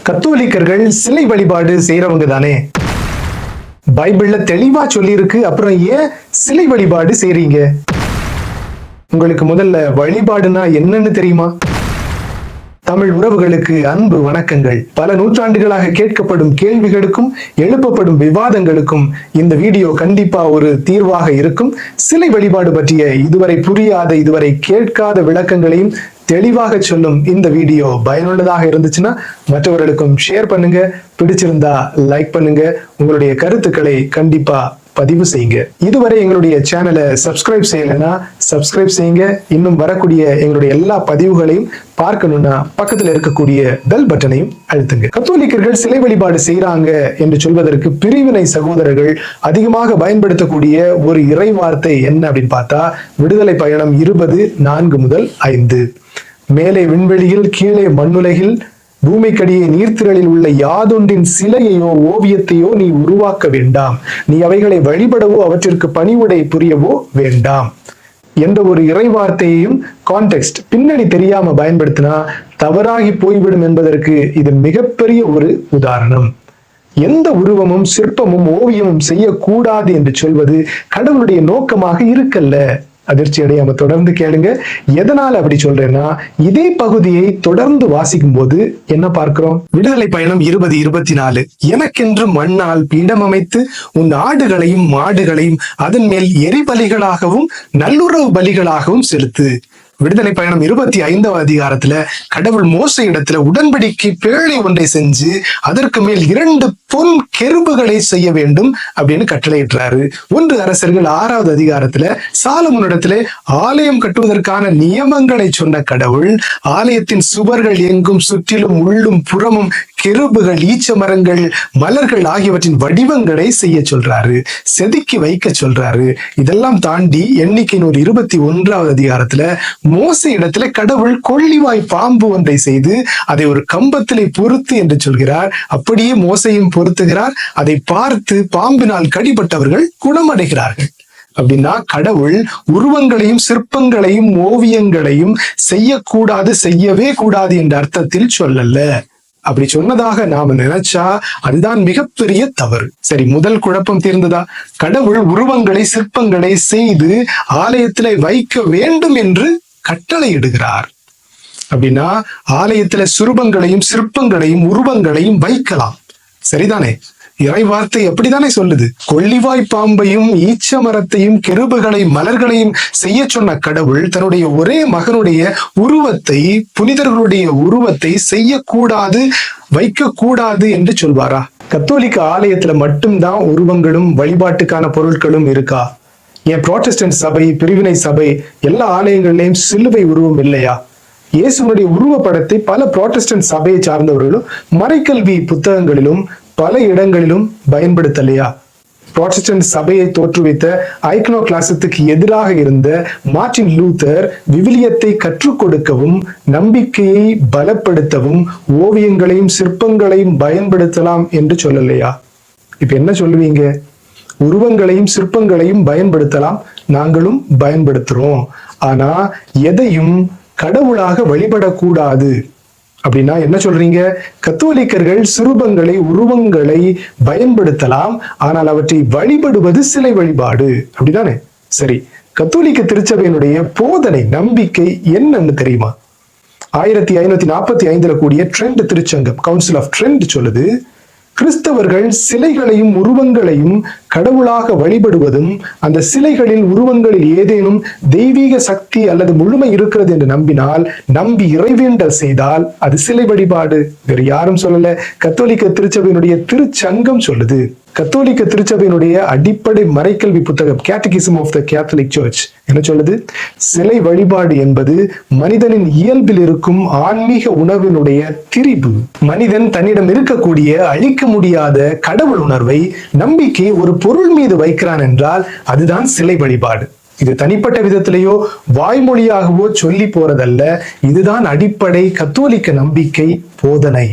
கத்தோலிக்கர்கள் சிலை வழிபாடு செய்யறவங்க தானே? பைபிள்ல தெளிவா சொல்லியிருக்கு. அப்புறம் ஏன் சிலை வழிபாடு செய்றீங்க? உங்களுக்கு முதல்ல வழிபாடுனா என்னன்னு தெரியுமா? தமிழ் உறவுகளுக்கு அன்பு வணக்கங்கள். பல நூற்றாண்டுகளாக கேட்கப்படும் கேள்விகளுக்கும் எழுப்பப்படும் விவாதங்களுக்கும் இந்த வீடியோ கண்டிப்பா ஒரு தீர்வாக இருக்கும். சிலை வழிபாடு பற்றிய இதுவரை புரியாத, இதுவரை கேட்காத விளக்கங்களையும் தெளிவாக சொல்லும் இந்த வீடியோ பயனுள்ளதாக இருந்துச்சுன்னா மற்றவர்களுக்கும் ஷேர் பண்ணுங்க. பிடிச்சிருந்தா லைக் பண்ணுங்க. உங்களுடைய கருத்துக்களை கண்டிப்பா பதிவு செய்யுங்க. இதுவரை எங்களுடைய சேனலை சப்ஸ்கிரைப் செய்யலைன்னா சப்ஸ்கிரைப் செய்யுங்க. இன்னும் வரக்கூடிய எங்களுடைய எல்லா பதிவுகளையும் பார்க்கணும்னா பக்கத்துல இருக்கக்கூடிய பெல் பட்டனையும் அழுத்துங்க. கத்தோலிக்கர்கள் சிலை வழிபாடு செய்யறாங்க என்று சொல்வதற்கு பிரிவினை சகோதரர்கள் அதிகமாக பயன்படுத்தக்கூடிய ஒரு இறை வார்த்தை என்ன அப்படின்னு பார்த்தா, விடுதலை பயணம் 20:4-5. மேலே விண்வெளியில் கீழே மண்ணுலகில் பூமிக்கடியே நீர்த்திரளில் உள்ள யாதொன்றின் சிலையையோ ஓவியத்தையோ நீ உருவாக்க வேண்டாம். நீ அவைகளை வழிபடவோ அவற்றிற்கு பணிவுடை புரியவோ வேண்டாம் என்ற ஒரு இறை வார்த்தையையும் கான்டெக்ஸ்ட் பின்னணி தெரியாம பயன்படுத்தினா தவறாகி போய்விடும் என்பதற்கு இது மிகப்பெரிய ஒரு உதாரணம். எந்த உருவமும் சிற்பமும் ஓவியமும் செய்யக்கூடாது என்று சொல்வது கடவுளுடைய நோக்கமாக இருக்கல்ல. அதிர்ச்சி அடையாம தொடர்ந்து கேளுங்க. எதனால அப்படி சொல்றேன்னா, இதே பகுதியை தொடர்ந்து வாசிக்கும் போது என்ன பார்க்கிறோம்? விடுதலை பயணம் 20:24. எனக்கென்று மண்ணால் பீடம் அமைத்து உன் ஆடுகளையும் மாடுகளையும் அதன் மேல் எரிபலிகளாகவும் நல்லுறவு பலிகளாகவும் செலுத்து. விடுதலை பயணம் 25 கடவுள் மோசே இடத்துல உடன்படிக்கை பேழை ஒன்றை செஞ்சு அதற்கு மேல் 2 பொன் கெருபுகளை செய்ய வேண்டும் அப்படின்னு கட்டளையிட்டாரு. 1 அரசர்கள் 6 சாலமோனிடத்துல ஆலயம் கட்டுவதற்கான நியமங்களை சொன்ன கடவுள் ஆலயத்தின் சுவர்கள் எங்கும் சுற்றிலும் உள்ளும் புறமும் கெருபுகள், ஈச்ச மரங்கள், மலர்கள் ஆகியவற்றின் வடிவங்களை செய்ய சொல்றாரு, செதுக்கி வைக்க சொல்றாரு. இதெல்லாம் தாண்டி எண்ணிக்கை 21 மோசே இடத்துல கடவுள் கொள்ளிவாய் பாம்பு ஒன்றை செய்து அதை ஒரு கம்பத்திலே பொருத்து என்று சொல்கிறார். அப்படியே மோசையும் பொருத்துகிறார். அதை பார்த்து பாம்பினால் கடிபட்டவர்கள் குணமடைகிறார்கள். அப்படின்னா கடவுள் உருவங்களையும் சிற்பங்களையும் ஓவியங்களையும் செய்யக்கூடாது, செய்யவே கூடாது என்ற அர்த்தத்தில் சொல்லல. அப்படி சொன்னதாக நாம நினைச்சா அதுதான் மிகப்பெரிய தவறு. சரி, முதல் குழப்பம் தீர்ந்ததா? கடவுள் உருவங்களை சிற்பங்களை செய்து ஆலயத்திலே வைக்க வேண்டும் என்று கட்டளை இடுகிறார். அப்படின்னா ஆலயத்துல சுரூபங்களையும் சிற்பங்களையும் உருவங்களையும் வைக்கலாம், சரிதானே? இறை வார்த்தை அப்படித்தானே சொல்லுது. கொள்ளிவாய் பாம்பையும் ஈச்ச மரத்தையும் கெருபுகளை மலர்களையும் செய்ய சொன்ன கடவுள் தன்னுடைய ஒரே மகனுடைய உருவத்தை, புனிதர்களுடைய உருவத்தை செய்யக்கூடாது, வைக்க கூடாது என்று சொல்வாரா? கத்தோலிக்க ஆலயத்துல மட்டும்தான் உருவங்களும் வழிபாட்டுக்கான பொருட்களும் இருக்கா? ஏன் புராட்டஸ்டன்ட் சபை, பிரிவினை சபை எல்லா ஆலயங்களிலையும் சிலுவை உருவம் இல்லையா? இயேசுனுடைய உருவப்படத்தை பல புராட்டஸ்டன்ட் சபையை சார்ந்தவர்களும் மறைக்கல்வி புத்தகங்களிலும் பல இடங்களிலும் பயன்படுத்தலையா? புராட்டஸ்டன்ட் சபையை தோற்றுவித்த ஐக்னோ கிளாசத்துக்கு எதிராக இருந்த மார்ட்டின் லூத்தர் விவிலியத்தை கற்றுக் கொடுக்கவும் நம்பிக்கையை பலப்படுத்தவும் ஓவியங்களையும் சிற்பங்களையும் பயன்படுத்தலாம் என்று சொல்லலையா? இப்ப என்ன சொல்லுவீங்க? உருவங்களையும் சிற்பங்களையும் பயன்படுத்தலாம், நாங்களும் பயன்படுத்துறோம். ஆனா எதையும் கடவுளாக வழிபடக்கூடாது அப்படின்னா என்ன சொல்றீங்க? கத்தோலிக்கர்கள் சிறுபங்களை, உருவங்களை பயன்படுத்தலாம், ஆனால் அவற்றை வழிபடுவது சிலை வழிபாடு, அப்படிதானே? சரி, கத்தோலிக்க திருச்சபையினுடைய போதனை, நம்பிக்கை என்னன்னு தெரியுமா? 1545 கூடிய ட்ரெண்ட் திருச்சங்கம், கவுன்சில் ஆஃப் ட்ரெண்ட் சொல்லுது, கிறிஸ்தவர்கள் சிலைகளையும் உருவங்களையும் கடவுளாக வழிபடுவதும் அந்த சிலைகளில் உருவங்களில் ஏதேனும் தெய்வீக சக்தி அல்லது முழுமை இருக்கிறது என்று நம்பினால், நம்பி இறைவேண்டல் செய்தால் அது சிலை வழிபாடு. வேறு யாரும் சொல்லல, கத்தோலிக்க திருச்சபையினுடைய திருச்சங்கம் சொல்லுது. கத்தோலிக்க திருச்சபையினுடைய அடிப்படை மறைக்கல்வி புத்தகம் catechism of the Catholic Church என்ன சொல்லுது? சிலை வழிபாடு என்பது மனிதனின் இயல்பில் இருக்கும் ஆன்மீக உணர்வினுடைய திரிபு. மனிதன் தன்னிடம் இருக்கக்கூடிய அழிக்க முடியாத கடவுள் உணர்வை, நம்பிக்கை ஒரு பொருள் மீது வைக்கிறான் என்றால் அதுதான் சிலை வழிபாடு. இது தனிப்பட்ட விதத்திலேயோ வாய்மொழியாகவோ சொல்லி போறதல்ல. இதுதான் அடிப்படை கத்தோலிக்க நம்பிக்கை போதனை.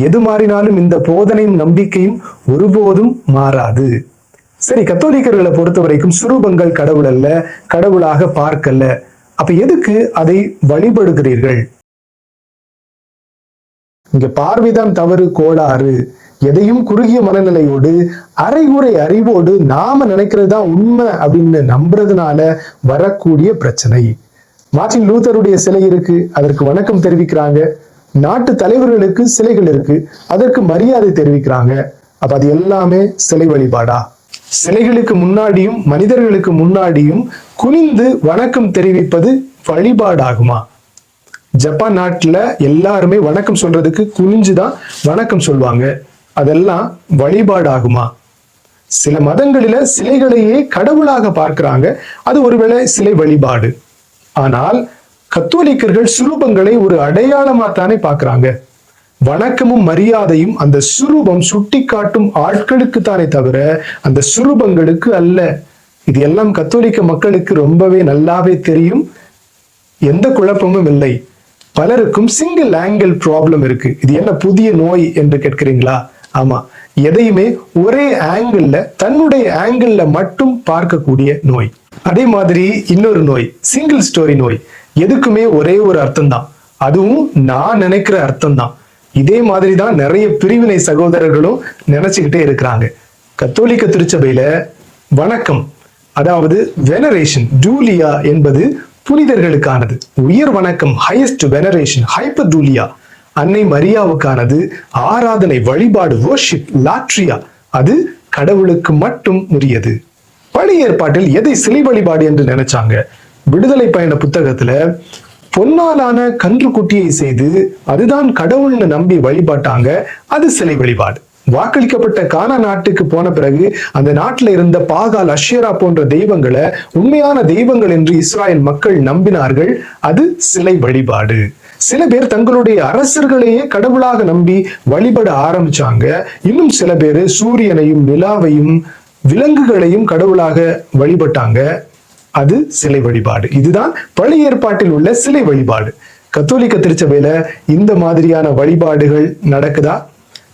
எது மாறினாலும் இந்த போதனையும் நம்பிக்கையும் ஒருபோதும் மாறாது. சரி, கத்தோலிக்கர்களை பொறுத்த வரைக்கும் சுரூபங்கள் கடவுள் அல்ல, கடவுளாக பார்க்கல. அப்ப எதுக்கு அதை வழிபடுகிறீர்கள்? இங்க பார்வைதான் தவறு, கோளாறு. எதையும் குறுகிய மனநிலையோடு அரைகுறை அறிவோடு நாம நினைக்கிறது தான் உண்மை அப்படின்னு நம்புறதுனால வரக்கூடிய பிரச்சனை. மார்ட்டின் லூத்தருடைய சிலை இருக்கு, அதற்கு வணக்கம் தெரிவிக்கிறாங்க. நாட்டு தலைவர்களுக்கு சிலைகள் இருக்கு, அதற்கு மரியாதை தெரிவிக்கிறாங்க. அப்ப அது எல்லாமே சிலை வழிபாடா? சிலைகளுக்கு முன்னாடியும் மனிதர்களுக்கு முன்னாடியும் குனிந்து வணக்கம் தெரிவிப்பது வழிபாடாகுமா? ஜப்பான் நாட்டுல எல்லாருமே வணக்கம் சொல்றதுக்கு குனிஞ்சுதான் வணக்கம் சொல்லுவாங்க. அதெல்லாம் வழிபாடாகுமா? சில மதங்களில சிலைகளையே கடவுளாக பார்க்கிறாங்க, அது ஒருவேளை சிலை வழிபாடு. ஆனால் கத்தோலிக்கர்கள் சுரூபங்களை ஒரு அடையாளமா தானே பார்க்கிறாங்க. வணக்கமும் மரியாதையும் அந்த சுரூபம் சுட்டி காட்டும் ஆட்களுக்கு தானே தவிர அந்த சுரூபங்களுக்கு அல்ல. இது எல்லாம் கத்தோலிக்க மக்களுக்கு ரொம்பவே நல்லாவே தெரியும், எந்த குழப்பமும் இல்லை. பலருக்கும் சிங்கிள் ஆங்கிள் ப்ராப்ளம் இருக்கு. இது என்ன புதிய நோய் என்று கேட்கிறீங்களா? ஆமா, எதையுமே ஒரே ஆங்கிள், தன்னுடைய ஆங்கிள் மட்டும் பார்க்கக்கூடிய நோய். அதே மாதிரி இன்னொரு நோய் சிங்கிள் ஸ்டோரி நோய். எதுக்குமே ஒரே ஒரு அர்த்தம் தான், அதுவும் நான் நினைக்கிற அர்த்தம் தான். இதே மாதிரி தான் நிறைய பிரிவினை சகோதரர்களும் நினைச்சுக்கிட்டே இருக்கிறாங்க. கத்தோலிக்க திருச்சபையில வணக்கம், அதாவது வெனரேஷன், டூலியா என்பது புனிதர்களுக்கானது. உயர் வணக்கம், ஹையஸ்ட் வெனரேஷன், ஹைப்பர் டூலியா அன்னை மரியாவுக்கானது. ஆராதனை, வழிபாடு, வர்ஷிப், லாட்ரியா அது கடவுளுக்கு மட்டும் உரியது. பழைய ஏற்பாட்டில் எதை சிலை வழிபாடு என்று நினைச்சாங்க? விடுதலை பயண புத்தகத்துல பொன்னாலான கன்றுக்குட்டியை செய்து அதுதான் கடவுள்னு நம்பி வழிபாட்டாங்க, அது சிலை வழிபாடு. வாக்களிக்கப்பட்ட கானா நாட்டுக்கு போன பிறகு அந்த நாட்டில் இருந்த பாகால், அஷேரா போன்ற தெய்வங்களை உண்மையான தெய்வங்கள் என்று இஸ்ராயல் மக்கள் நம்பினார்கள், அது சிலை வழிபாடு. சில பேர் தங்களுடைய அரசர்களையே கடவுளாக நம்பி வழிபட ஆரம்பிச்சாங்க. இன்னும் சில பேர் சூரியனையும் நிலாவையும் விலங்குகளையும் கடவுளாக வழிபட்டாங்க, அது சிலை வழிபாடு. இதுதான் பழைய ஏற்பாட்டில் உள்ள சிலை வழிபாடு. கத்தோலிக்க திருச்சபையில இந்த மாதிரியான வழிபாடுகள் நடக்குதா?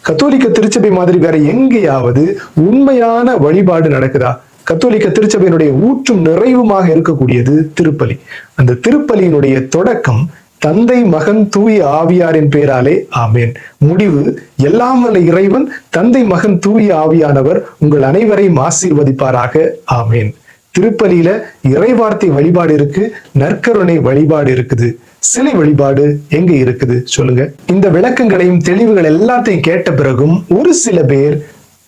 கத்தோலிக்க திருச்சபை மாதிரி வேற எங்கேயாவது உண்மையான வழிபாடு நடக்குதா? கத்தோலிக்க திருச்சபையினுடைய ஊற்றும் நிறைவுமாக இருக்கக்கூடியது திருப்பலி. அந்த திருப்பலியினுடைய தொடக்கம் தந்தை, மகன், தூய ஆவியாரின் பெயராலே ஆமேன். முடிவு எல்லாம் வல்ல இறைவன் தந்தை, மகன், தூய ஆவியானவர் உங்கள் அனைவரையும் ஆசீர்வதிப்பாராக ஆமேன். திருப்பலியில இறைவார்த்தை வழிபாடு இருக்கு, நற்கருணை வழிபாடு இருக்குது. சிலை வழிபாடு எங்க இருக்குது சொல்லுங்க? இந்த விளக்கங்களையும் தெளிவுகள் எல்லாத்தையும் கேட்ட பிறகும் ஒரு சில பேர்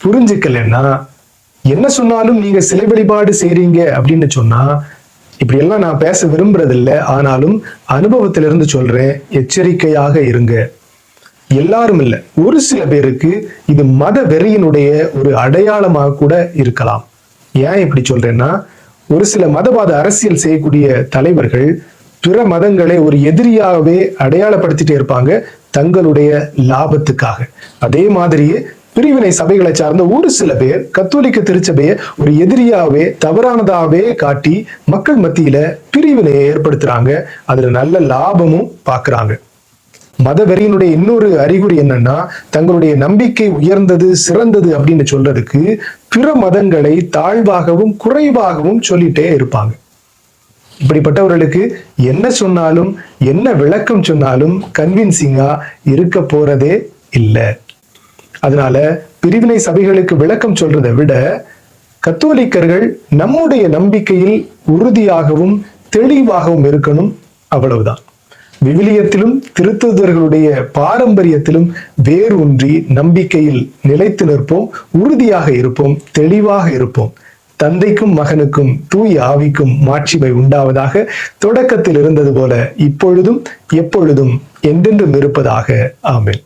புரிஞ்சுக்கலன்னா, என்ன சொன்னாலும் நீங்க சிலை வழிபாடு செய்றீங்க அப்படின்னு சொன்னா, இப்படி எல்லாம் நான் பேச விரும்புறது இல்லை, ஆனாலும் அனுபவத்திலிருந்து சொல்றேன், எச்சரிக்கையாக இருங்க. எல்லாரும் இல்லை, ஒரு சில பேருக்கு இது மத வெறியினுடைய ஒரு அடையாளமாக கூட இருக்கலாம். ஏன் இப்படி சொல்றேன்னா, ஒரு சில மதவாத அரசியல் செய்யக்கூடிய தலைவர்கள் பிற மதங்களை ஒரு எதிரியாகவே அடையாளப்படுத்திட்டே இருப்பாங்க தங்களுடைய லாபத்துக்காக. அதே மாதிரியே பிரிவினை சபைகளை சார்ந்த ஒரு சில பேர் கத்தோலிக்க திருச்சபையை ஒரு எதிரியாவே, தவறானதாவே காட்டி மக்கள் மத்தியில பிரிவினையை ஏற்படுத்துறாங்க. அதுல நல்ல லாபமும் பாக்குறாங்க. மதவெறியினுடைய இன்னொரு அறிகுறி என்னன்னா, தங்களுடைய நம்பிக்கை உயர்ந்தது, சிறந்தது அப்படின்னு சொல்றதுக்கு பிற மதங்களை தாழ்வாகவும் குறைவாகவும் சொல்லிட்டே இருப்பாங்க. இப்படிப்பட்டவர்களுக்கு என்ன சொன்னாலும், என்ன விளக்கம் சொன்னாலும் கன்வின்சிங்கா இருக்க போறதே இல்லை. அதனால பிரிவினை சபைகளுக்கு விளக்கம் சொல்றதை விட கத்தோலிக்கர்கள் நம்முடைய நம்பிக்கையில் உறுதியாகவும் தெளிவாகவும் இருக்கணும், அவ்வளவுதான். விவிலியத்திலும் திருத்தூதர்களுடைய பாரம்பரியத்திலும் வேரூன்றி நம்பிக்கையில் நிலைத்து நிற்போம், உறுதியாக இருப்போம், தெளிவாக இருப்போம். தந்தைக்கும் மகனுக்கும் தூய ஆவிக்கும் மாட்சிமை உண்டாவதாக. தொடக்கத்தில் இருந்தது போல இப்பொழுதும் எப்பொழுதும் என்றென்றும் இருப்பதாக. ஆமென்.